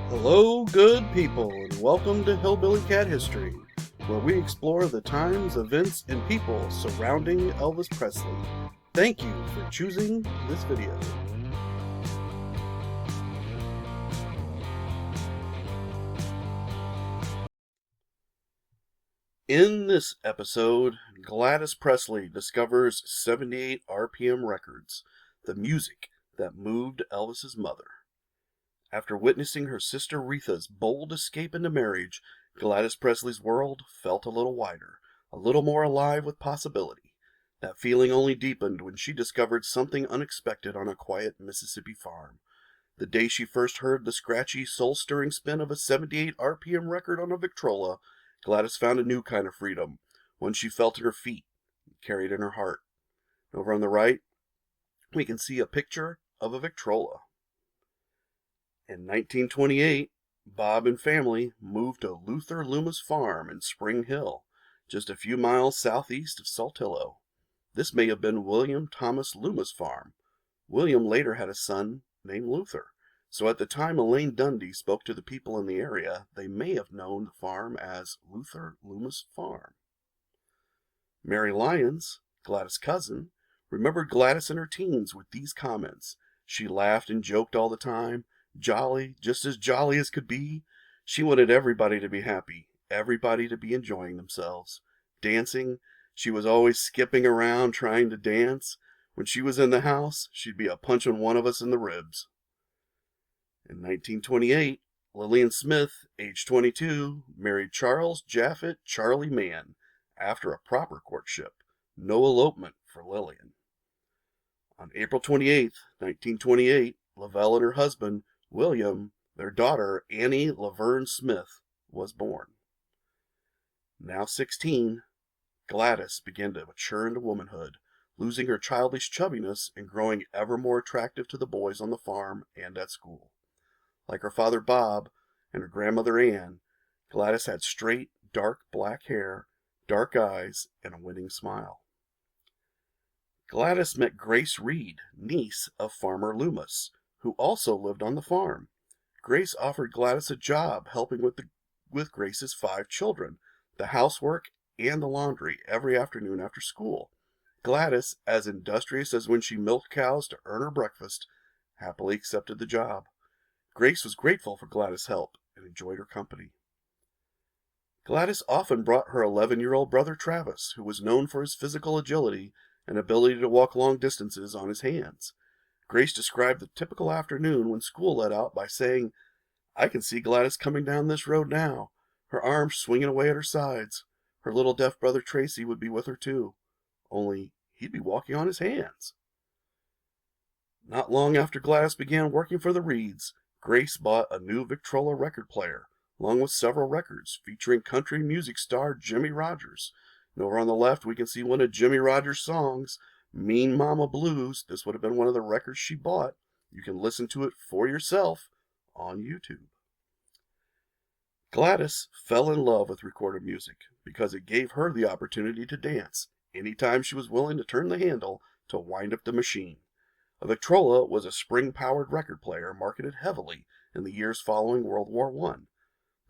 Hello, good people, and welcome to Hillbilly Cat History, where we explore the times, events, and people surrounding Elvis Presley. Thank you for choosing this video. In this episode, Gladys Presley discovers 78 RPM records, the music that moved Elvis's mother. After witnessing her sister Retha's bold escape into marriage, Gladys Presley's world felt a little wider, a little more alive with possibility. That feeling only deepened when she discovered something unexpected on a quiet Mississippi farm. The day she first heard the scratchy, soul-stirring spin of a 78 RPM record on a Victrola, Gladys found a new kind of freedom, one she felt in her feet and carried in her heart. Over on the right, we can see a picture of a Victrola. In 1928, Bob and family moved to Luther Lummus Farm in Spring Hill, just a few miles southeast of Saltillo. This may have been William Thomas Lummus' farm. William later had a son named Luther, so at the time Elaine Dundee spoke to the people in the area, they may have known the farm as Luther Lummus Farm. Mary Lyons, Gladys' cousin, remembered Gladys in her teens with these comments. She laughed and joked all the time, jolly, just as jolly as could be. She wanted everybody to be happy, everybody to be enjoying themselves. Dancing, she was always skipping around trying to dance. When she was in the house, she'd be a punching one of us in the ribs. In 1928, Lillian Smith, age 22, married Charles Japhet Charlie Mann after a proper courtship. No elopement for Lillian. On April 28, 1928, Lavelle and her husband, William, their daughter, Annie Laverne Smith, was born. Now 16, Gladys began to mature into womanhood, losing her childish chubbiness and growing ever more attractive to the boys on the farm and at school. Like her father Bob and her grandmother Ann, Gladys had straight, dark black hair, dark eyes, and a winning smile. Gladys met Grace Reed, niece of Farmer Lummus, who also lived on the farm. Grace offered Gladys a job helping with Grace's 5 children, the housework and the laundry every afternoon after school. Gladys, as industrious as when she milked cows to earn her breakfast, happily accepted the job. Grace was grateful for Gladys' help and enjoyed her company. Gladys often brought her 11-year-old brother Travis, who was known for his physical agility and ability to walk long distances on his hands. Grace described the typical afternoon when school let out by saying, "I can see Gladys coming down this road now, her arms swinging away at her sides. Her little deaf brother Tracy would be with her too, only he'd be walking on his hands." Not long after Gladys began working for the Reeds, Grace bought a new Victrola record player, along with several records featuring country music star Jimmie Rodgers. And over on the left, we can see one of Jimmie Rodgers' songs, Mean Mama Blues. This would have been one of the records she bought. You can listen to it for yourself on YouTube. Gladys fell in love with recorded music because it gave her the opportunity to dance anytime she was willing to turn the handle to wind up the machine. A Victrola was a spring-powered record player marketed heavily in the years following World War I.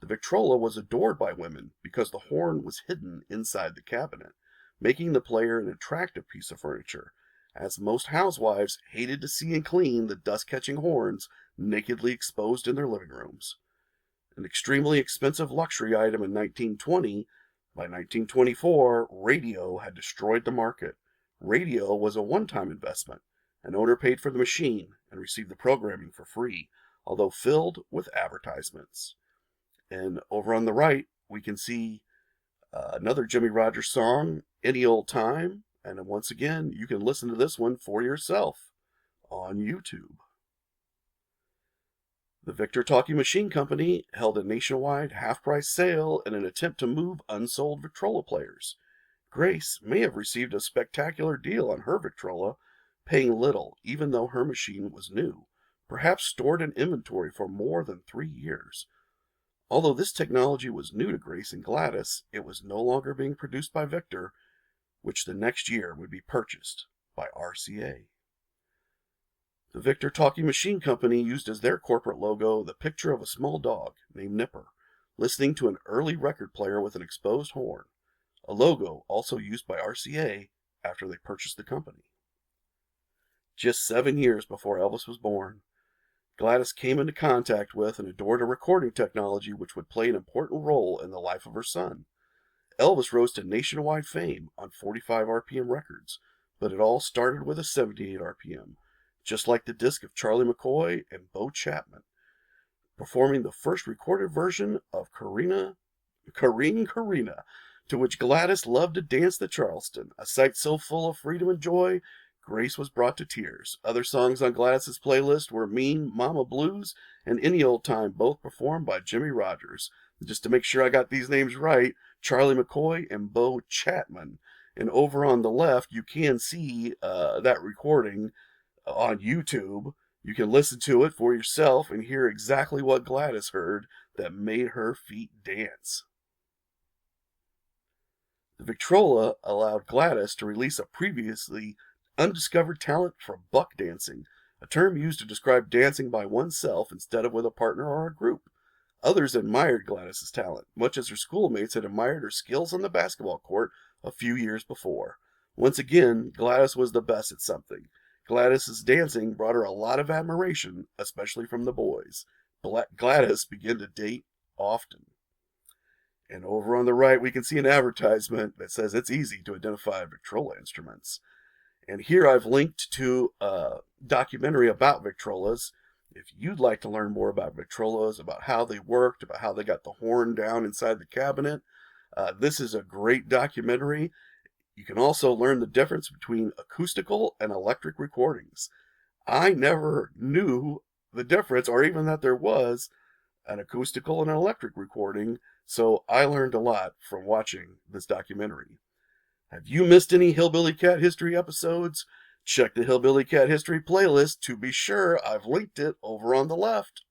The Victrola was adored by women because the horn was hidden inside the cabinet, making the player an attractive piece of furniture, as most housewives hated to see and clean the dust-catching horns nakedly exposed in their living rooms. An extremely expensive luxury item in 1920, by 1924, radio had destroyed the market. Radio was a one-time investment. An owner paid for the machine and received the programming for free, although filled with advertisements. And over on the right, we can see another Jimmie Rodgers song, Any Old Time. And once again, you can listen to this one for yourself on YouTube. The Victor Talking Machine Company held a nationwide half-price sale in an attempt to move unsold Victrola players. Grace may have received a spectacular deal on her Victrola, paying little even though her machine was new, perhaps stored in inventory for more than 3 years. Although this technology was new to Grace and Gladys, it was no longer being produced by Victor, which the next year would be purchased by RCA. The Victor Talking Machine Company used as their corporate logo the picture of a small dog named Nipper, listening to an early record player with an exposed horn, a logo also used by RCA after they purchased the company. Just 7 years before Elvis was born, Gladys came into contact with and adored a recording technology which would play an important role in the life of her son. Elvis rose to nationwide fame on 45 RPM records, but it all started with a 78 RPM, just like the disc of Charlie McCoy and Bo Chapman, performing the first recorded version of Corrine, Corrina, to which Gladys loved to dance the Charleston, a sight so full of freedom and joy, Grace was brought to tears. Other songs on Gladys's playlist were Mean Mama Blues and Any Old Time, both performed by Jimmie Rodgers. Just to make sure I got these names right, Charlie McCoy and Bo Chapman. And over on the left, you can see that recording on YouTube. You can listen to it for yourself and hear exactly what Gladys heard that made her feet dance. The Victrola allowed Gladys to release a previously undiscovered talent for buck dancing, a term used to describe dancing by oneself instead of with a partner or a group. Others admired Gladys's talent, much as her schoolmates had admired her skills on the basketball court a few years before. Once again, Gladys was the best at something. Gladys's dancing brought her a lot of admiration, especially from the boys. Gladys began to date often. And over on the right, we can see an advertisement that says it's easy to identify Victrola instruments. And here I've linked to a documentary about Victrolas. If you'd like to learn more about Victrolas, about how they worked, about how they got the horn down inside the cabinet, this is a great documentary. You can also learn the difference between acoustical and electric recordings. I never knew the difference, or even that there was an acoustical and an electric recording, so I learned a lot from watching this documentary. Have you missed any Hillbilly Cat History episodes? Check the Hillbilly Cat History playlist to be sure. I've linked it over on the left.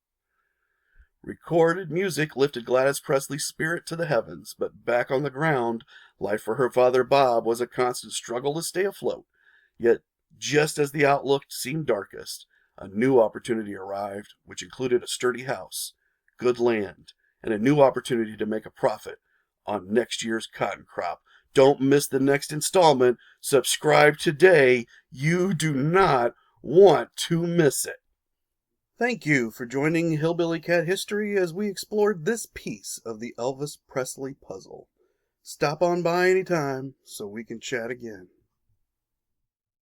Recorded music lifted Gladys Presley's spirit to the heavens, but back on the ground, life for her father Bob was a constant struggle to stay afloat. Yet, just as the outlook seemed darkest, a new opportunity arrived, which included a sturdy house, good land, and a new opportunity to make a profit on next year's cotton crop. Don't miss the next installment. Subscribe today. You do not want to miss it. Thank you for joining Hillbilly Cat History as we explored this piece of the Elvis Presley puzzle. Stop on by anytime so we can chat again.